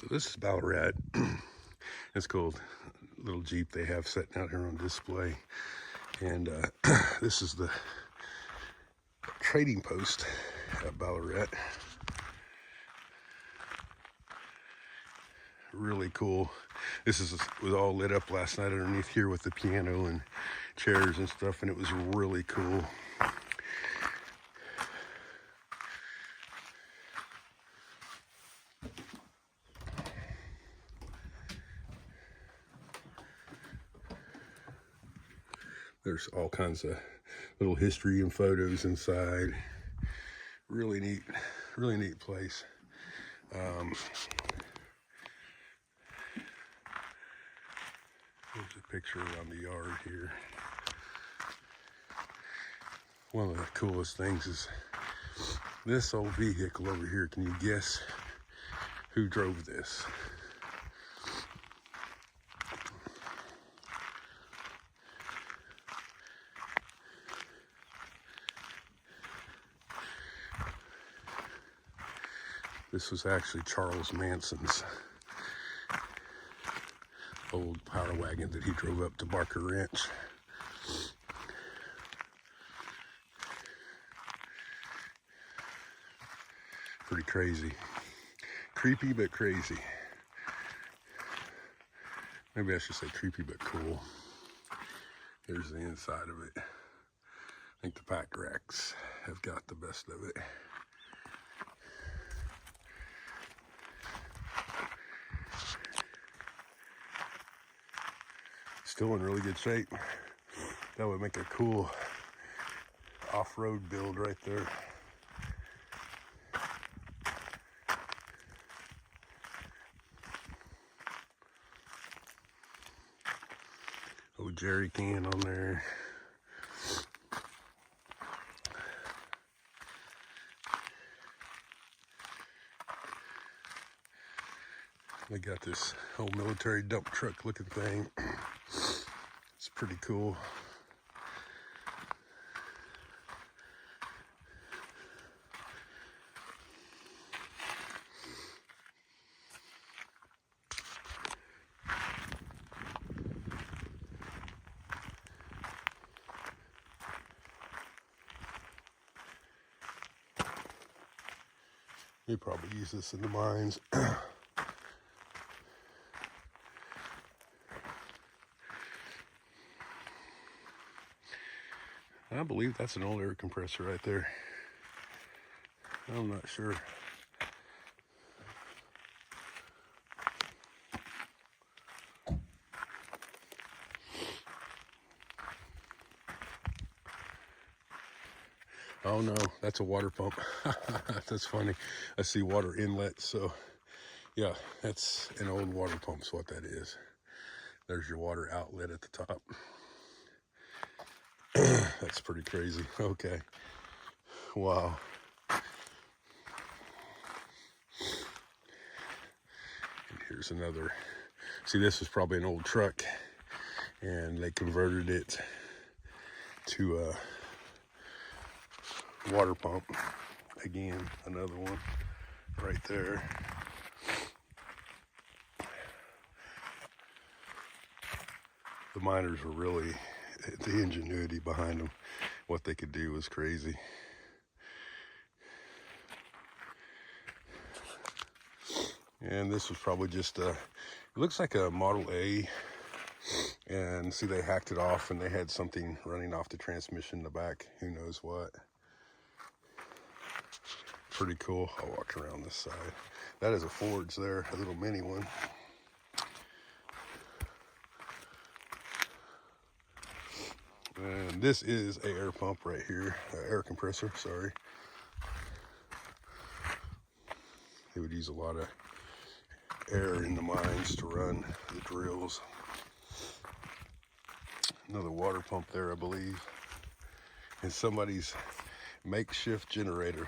So this is Ballarat. It's called little Jeep they have sitting out here on display. And this is the trading post at Ballarat. Really cool. This was all lit up last night underneath here with the piano and chairs and stuff, and it was really cool. There's all kinds of little history and photos inside. Really neat place. There's a picture around the yard here. One of the coolest things is this old vehicle over here. Can you guess who drove this? This was actually Charles Manson's old power wagon that he drove up to Barker Ranch. Pretty crazy. Creepy but crazy. Maybe I should say creepy but cool. Here's the inside of it. I think the pack racks have got the best of it. Still in really good shape. That would make a cool off-road build right there. Old jerry can on there. They got this old military dump truck looking thing. It's pretty cool. They probably use this in the mines. I believe that's an old air compressor right there. I'm not sure. Oh no, that's a water pump. That's funny. I see water inlet, so yeah, that's an old water pump is what that is. There's your water outlet at the top. That's pretty crazy. Okay. Wow. And here's another. See, this was probably an old truck, and they converted it to a water pump. Again, another one right there. The miners were really, the ingenuity behind them, what they could do was crazy. And this was probably just it looks like a Model A. And see, they hacked it off and they had something running off the transmission in the back. Who knows what. Pretty cool. I'll walk around this side. That is a Ford's there, a little mini one. And this is an air pump right here, air compressor, sorry. They would use a lot of air in the mines to run the drills. Another water pump there, I believe. And somebody's makeshift generator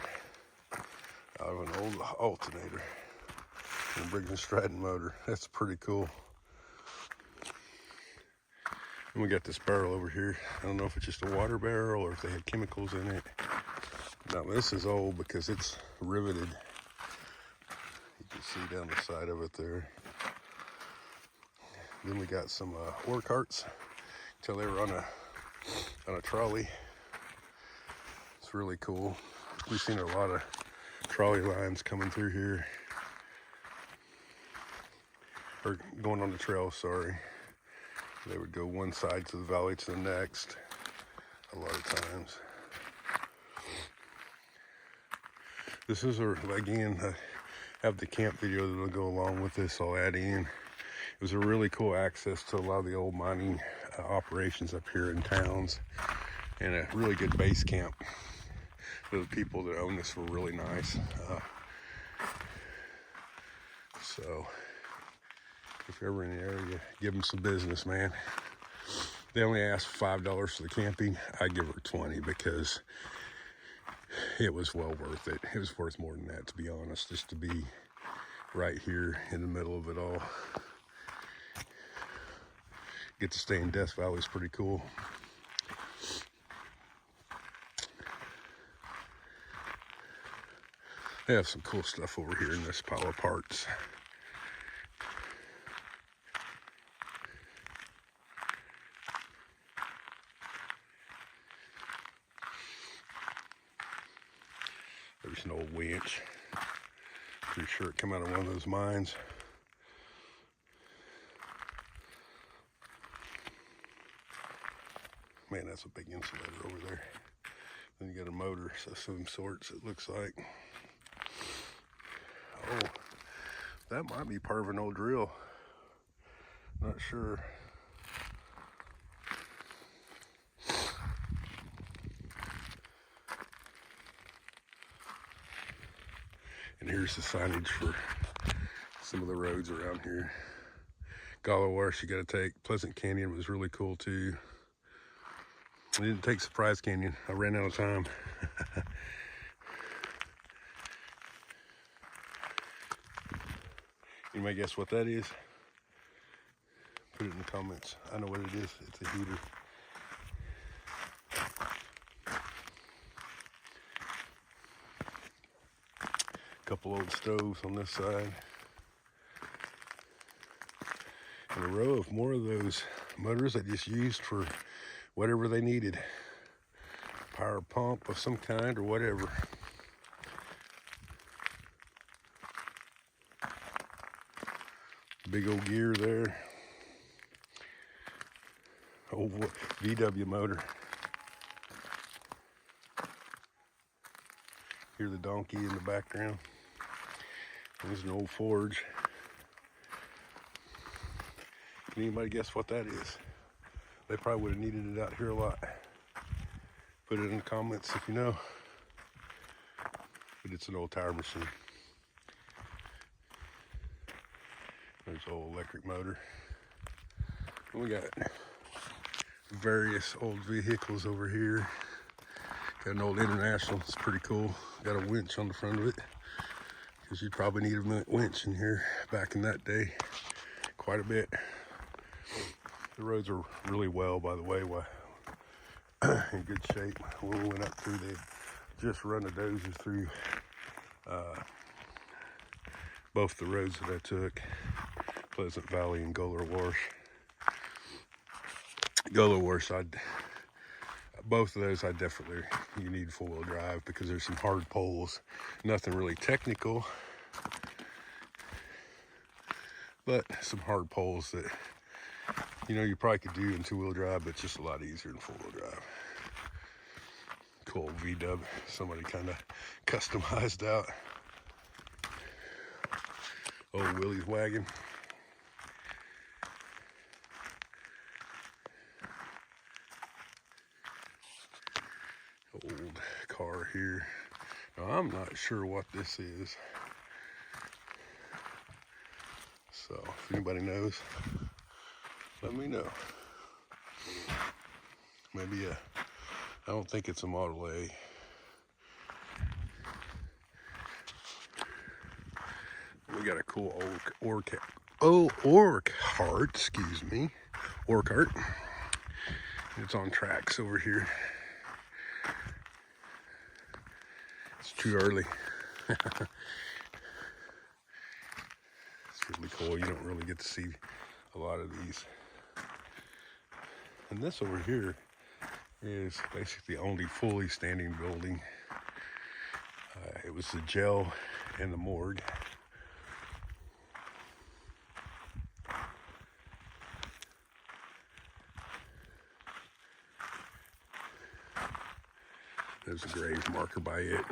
out of an old alternator and a Briggs & Stratton motor. That's pretty cool. And we got this barrel over here. I don't know if it's just a water barrel or if they had chemicals in it. Now this is old because it's riveted. You can see down the side of it there. Then we got some ore carts. Till they were on a trolley. It's really cool. We've seen a lot of trolley lines coming through here, or going on the trail, sorry. They would go one side to the valley to the next a lot of times. This is again, I have the camp video that'll go along with this. I'll add in. It was a really cool access to a lot of the old mining operations up here in towns, and a really good base camp. The people that own this were really nice. So if you're ever in the area, give them some business, man. They only asked $5 for the camping. I give her 20 because it was well worth it. It was worth more than that, to be honest, just to be right here in the middle of it all. Get to stay in Death Valley is pretty cool. They have some cool stuff over here in this pile of parts. There's an old winch. Pretty sure it came out of one of those mines. Man, that's a big insulator over there. Then you got a motor of some sorts, it looks like. Oh, that might be part of an old drill. Not sure. And here's the signage for some of the roads around here. Ballarat, you gotta take. Pleasant Canyon was really cool too. I didn't take Surprise Canyon. I ran out of time. You may guess what that is? Put it in the comments. I know what it is. It's a heater. Couple old stoves on this side. And a row of more of those motors I just used for whatever they needed. Power pump of some kind or whatever. Big old gear there. Old VW motor. Hear the donkey in the background. There's an old forge. Can anybody guess what that is? They probably would have needed it out here a lot. Put it in the comments if you know. But it's an old tire machine. There's an old electric motor. And we got various old vehicles over here. Got an old International, it's pretty cool. Got a winch on the front of it, because you'd probably need a winch in here back in that day, quite a bit. The roads are really well, by the way, in good shape. When we went up through, they just run the dozers through both the roads that I took, Pleasant Valley and Ballarat. Both of those you need four-wheel drive, because there's some hard poles. Nothing really technical, but some hard poles that, you know, you probably could do in two-wheel drive, but it's just a lot easier than four-wheel drive. Cool VW, somebody kind of customized out. Old Willie's wagon. Old car here. Now, I'm not sure what this is. So if anybody knows, let me know. Maybe I don't think it's a Model A. We got a cool old ore cart, excuse me. Ore cart. It's on tracks over here. It's too early. really cool. You don't really get to see a lot of these. And this over here is basically the only fully standing building. It was the jail and the morgue. There's a grave marker by it.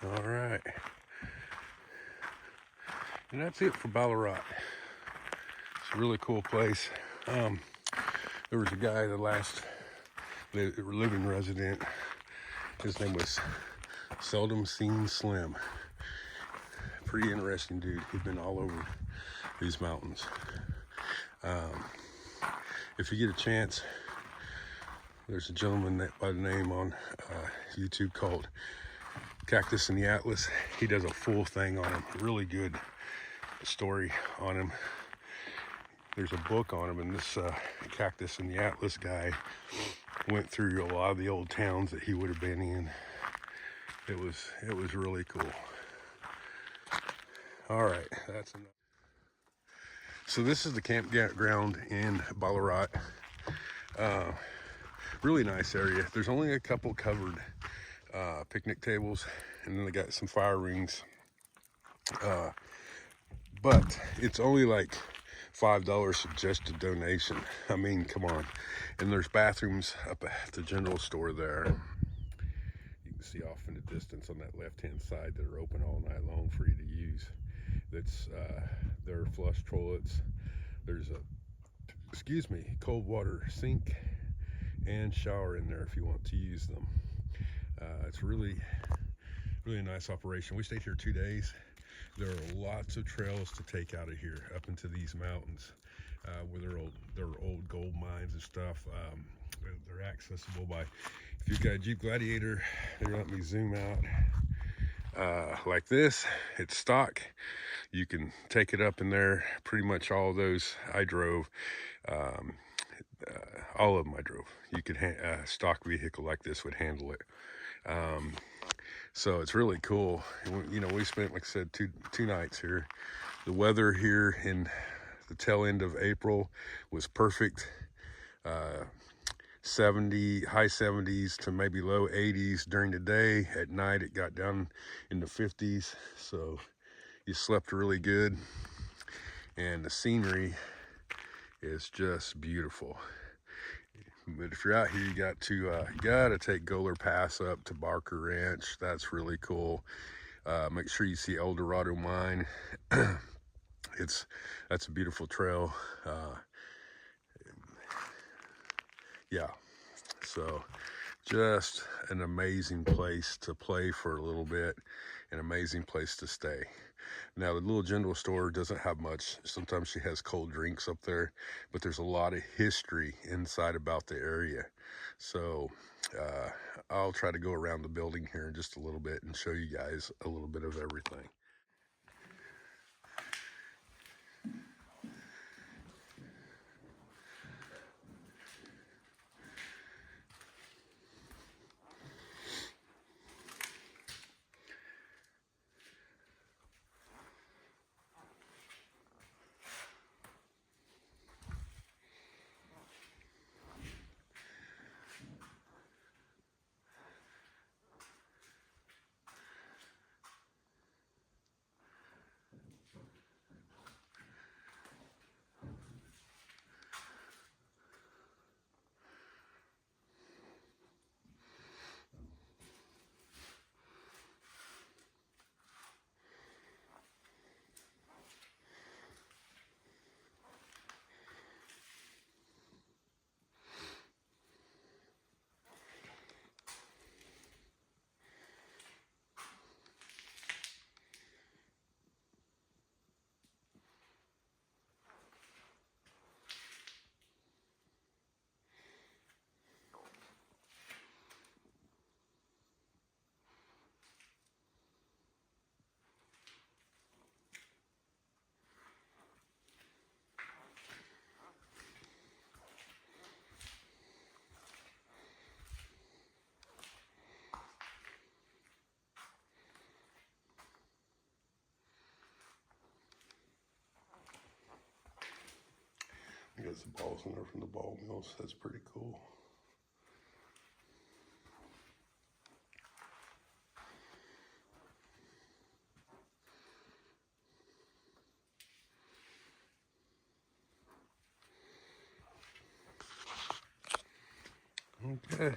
All right. And that's it for Ballarat. It's a really cool place. There was a guy, the last living resident, his name was Seldom Seen Slim. Pretty interesting dude. He'd been all over these mountains. If you get a chance, there's a gentleman that by the name on YouTube called Cactus in the Atlas. He does a full thing on him. Really good story on him. There's a book on him, and this Cactus in the Atlas guy went through a lot of the old towns that he would have been in. It was really cool. All right, that's enough. So this is the campground in Ballarat. Really nice area. There's only a couple covered picnic tables, and then they got some fire rings. But it's only like $5 suggested donation. I mean, come on. And there's bathrooms up at the general store there. You can see off in the distance on that left-hand side that are open all night long for you to use. There are flush toilets. There's a, cold water sink and shower in there if you want to use them. It's really a nice operation. We stayed here 2 days. There are lots of trails to take out of here up into these mountains where there are old gold mines and stuff. They're accessible by, if you've got a Jeep Gladiator, they let me zoom out like this. It's stock. You can take it up in there. Pretty much all of those I drove. All of them I drove. You could a stock vehicle like this would handle it. So it's really cool. You know, we spent, like I said, two nights here. The weather here in the tail end of April was perfect. 70, high 70s to maybe low 80s during the day. At night it got down in the 50s, so you slept really good. And the scenery is just beautiful. But if you're out here, you gotta take Goler Pass up to Barker Ranch. That's really cool. Make sure you see El Dorado Mine. That's a beautiful trail. Yeah, so just an amazing place to play for a little bit, an amazing place to stay. Now, the little general store doesn't have much. Sometimes she has cold drinks up there, but there's a lot of history inside about the area. So I'll try to go around the building here in just a little bit and show you guys a little bit of everything. has the balls in there from the ball mills. That's pretty cool. Okay.